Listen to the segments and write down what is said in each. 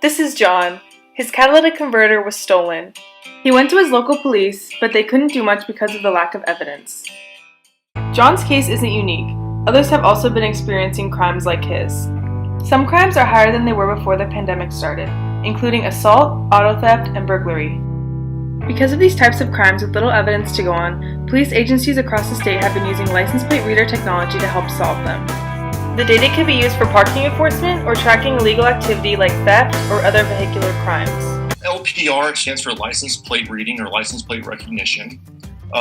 This is John. His catalytic converter was stolen. He went to his local police, but they couldn't do much because of the lack of evidence. John's case isn't unique. Others have also been experiencing crimes like his. Some crimes are higher than they were before the pandemic started, including assault, auto theft, and burglary. Because of these types of crimes with little evidence to go on, police agencies across the state have been using license plate reader technology to help solve them. The data can be used for parking enforcement or tracking illegal activity like theft or other vehicular crimes. LPR stands for license plate reading or license plate recognition.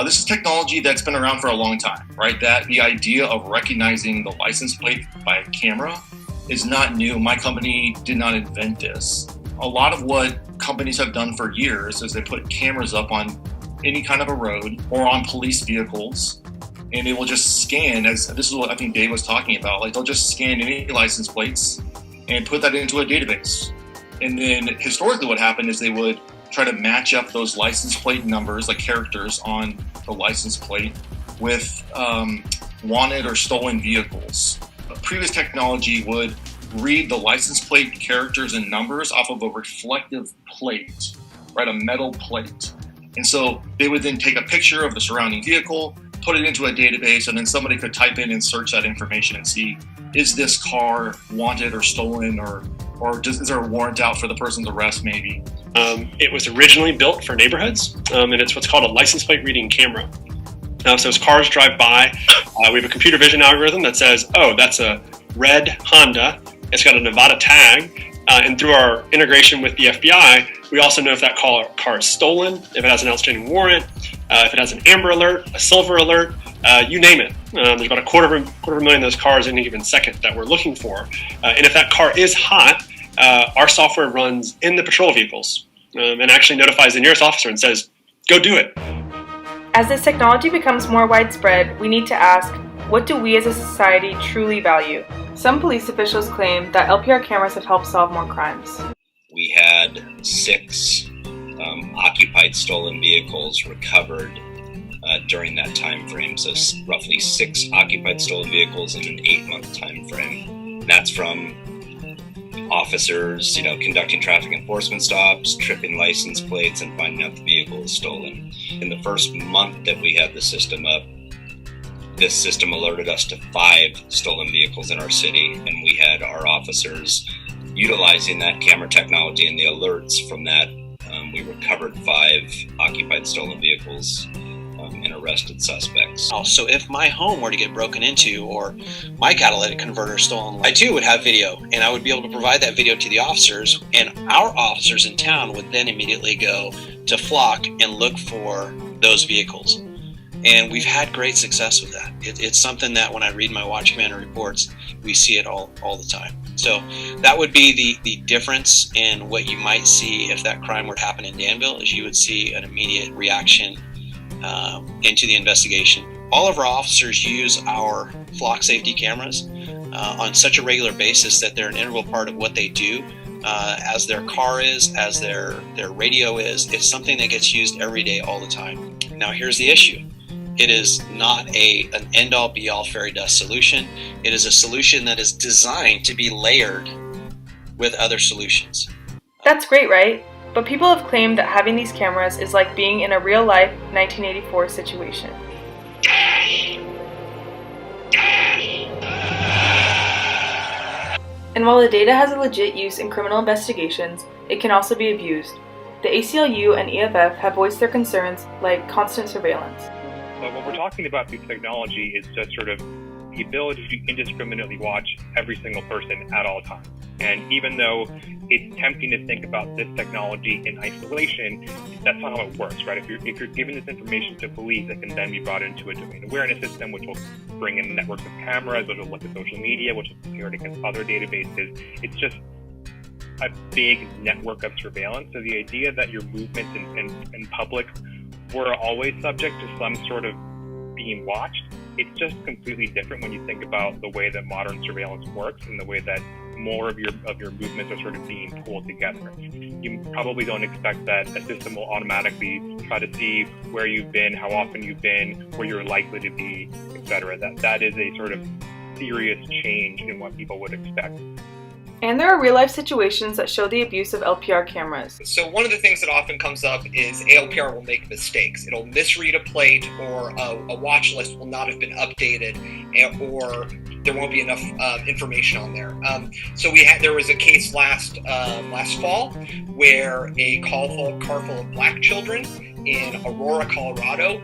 This is technology that's been around for a long time, right? That the idea of recognizing the license plate by a camera is not new. My company did not invent this. A lot of what companies have done for years is they put cameras up on any kind of a road or on police vehicles, and they will just scan, as this is what I think Dave was talking about, like they'll just scan any license plates and put that into a database. And then historically what happened is they would try to match up those license plate numbers, like characters on the license plate, with wanted or stolen vehicles. Previous technology would read the license plate characters and numbers off of a reflective plate, right, a metal plate. And so they would then take a picture of the surrounding vehicle, put it into a database, and then somebody could type in and search that information and see, is this car wanted or stolen, or is there a warrant out for the person's arrest maybe? It was originally built for neighborhoods, and it's what's called a license plate reading camera. So as cars drive by, we have a computer vision algorithm that says, oh, that's a red Honda. It's got a Nevada tag. And through our integration with the FBI, we also know if that car is stolen, if it has an outstanding warrant, if it has an amber alert, a silver alert, you name it. There's about a quarter of a million of those cars in any given second that we're looking for. And if that car is hot, our software runs in the patrol vehicles and actually notifies the nearest officer and says, go do it. As this technology becomes more widespread, we need to ask, what do we as a society truly value? Some police officials claim that LPR cameras have helped solve more crimes. We had 6 occupied stolen vehicles recovered during that time frame. So roughly 6 occupied stolen vehicles in an 8-month time frame. That's from officers, conducting traffic enforcement stops, tripping license plates, and finding out the vehicle is stolen. In the first month that we had the system up, this system alerted us to 5 stolen vehicles in our city, and we had our officers utilizing that camera technology and the alerts from that. We recovered 5 occupied stolen vehicles and arrested suspects. So if my home were to get broken into or my catalytic converter stolen, I too would have video, and I would be able to provide that video to the officers, and our officers in town would then immediately go to Flock and look for those vehicles. And we've had great success with that. It's something that when I read my Watch Commander reports, we see it all the time. So that would be the difference in what you might see if that crime were to happen in Danville, is you would see an immediate reaction into the investigation. All of our officers use our Flock safety cameras on such a regular basis that they're an integral part of what they do, as their car is, as their radio is. It's something that gets used every day, all the time. Now here's the issue. It is not an end-all be-all fairy dust solution. It is a solution that is designed to be layered with other solutions. That's great, right? But people have claimed that having these cameras is like being in a real-life 1984 situation. And while the data has a legit use in criminal investigations, it can also be abused. The ACLU and EFF have voiced their concerns, like constant surveillance. But what we're talking about through technology is just sort of the ability to indiscriminately watch every single person at all times. And even though it's tempting to think about this technology in isolation, that's not how it works, right? If you're giving this information to police, it can then be brought into a domain awareness system, which will bring in networks of cameras, which will look at social media, which will compare it against other databases. It's just a big network of surveillance. So the idea that your movements in public were always subject to some sort of being watched, it's just completely different when you think about the way that modern surveillance works and the way that more of your movements are sort of being pulled together. You probably don't expect that a system will automatically try to see where you've been, how often you've been, where you're likely to be, etc. That is a sort of serious change in what people would expect. And there are real-life situations that show the abuse of LPR cameras. So one of the things that often comes up is LPR will make mistakes. It'll misread a plate, or a watch list will not have been updated, or there won't be enough information on there. So there was a case last fall where a car full of black children in Aurora, Colorado,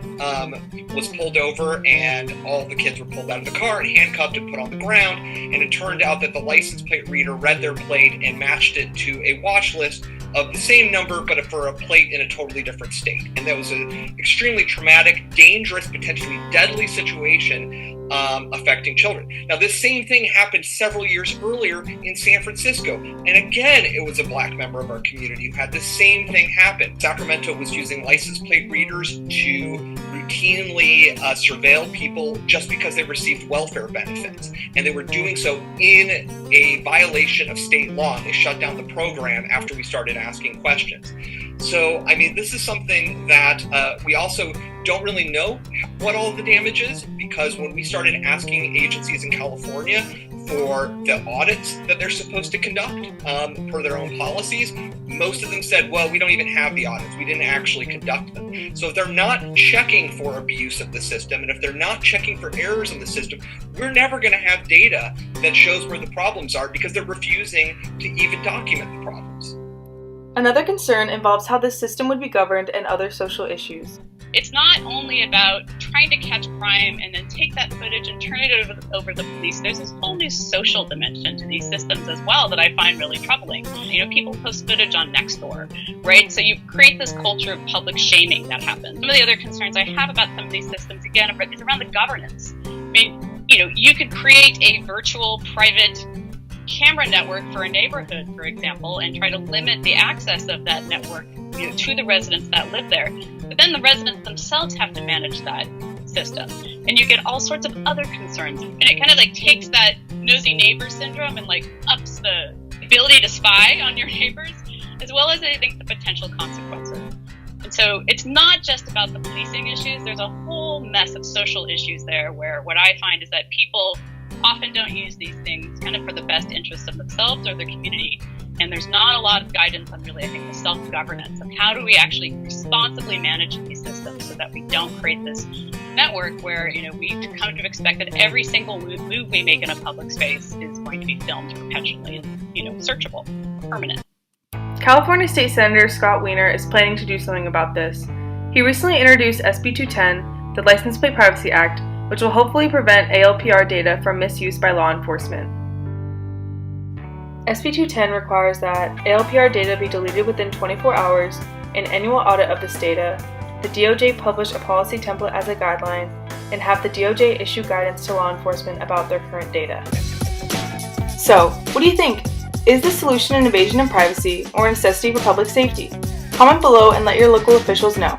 was pulled over, and all the kids were pulled out of the car and handcuffed and put on the ground. And it turned out that the license plate reader read their plate and matched it to a watch list of the same number, but for a plate in a totally different state. And that was an extremely traumatic, dangerous, potentially deadly situation affecting children. Now, this same thing happened several years earlier in San Francisco. And again, it was a black member of our community who had the same thing happen. Sacramento was using license plate readers to routinely surveil people just because they received welfare benefits. And they were doing so in a violation of state law. They shut down the program after we started asking questions. So, I mean, this is something that we also don't really know what all of the damage is, because when we started asking agencies in California for the audits that they're supposed to conduct per their own policies, most of them said, well, we don't even have the audits. We didn't actually conduct them. So if they're not checking for abuse of the system, and if they're not checking for errors in the system, we're never going to have data that shows where the problems are, because they're refusing to even document the problems. Another concern involves how this system would be governed and other social issues. It's not only about trying to catch crime and then take that footage and turn it over the police. There's this whole new social dimension to these systems as well that I find really troubling. You know, people post footage on Nextdoor, right? So you create this culture of public shaming that happens. Some of the other concerns I have about some of these systems, again, is around the governance. I mean, you know, you could create a virtual private camera network for a neighborhood, for example, and try to limit the access of that network, you know, to the residents that live there. But then the residents themselves have to manage that system. And you get all sorts of other concerns. And it kind of like takes that nosy neighbor syndrome and like ups the ability to spy on your neighbors, as well as, I think, the potential consequences. And so it's not just about the policing issues. There's a whole mess of social issues there, where what I find is that people often don't use these things kind of for the best interests of themselves or their community. And there's not a lot of guidance on really, I think, the self-governance of how do we actually responsibly manage these systems so that we don't create this network where, you know, we come to expect that every single move we make in a public space is going to be filmed perpetually and, you know, searchable, permanent. California State Senator Scott Wiener is planning to do something about this. He recently introduced SB 210, the License Plate Privacy Act, which will hopefully prevent ALPR data from misuse by law enforcement. SB 210 requires that ALPR data be deleted within 24 hours, an annual audit of this data, the DOJ publish a policy template as a guideline, and have the DOJ issue guidance to law enforcement about their current data. So, what do you think? Is this solution an invasion of privacy or a necessity for public safety? Comment below and let your local officials know.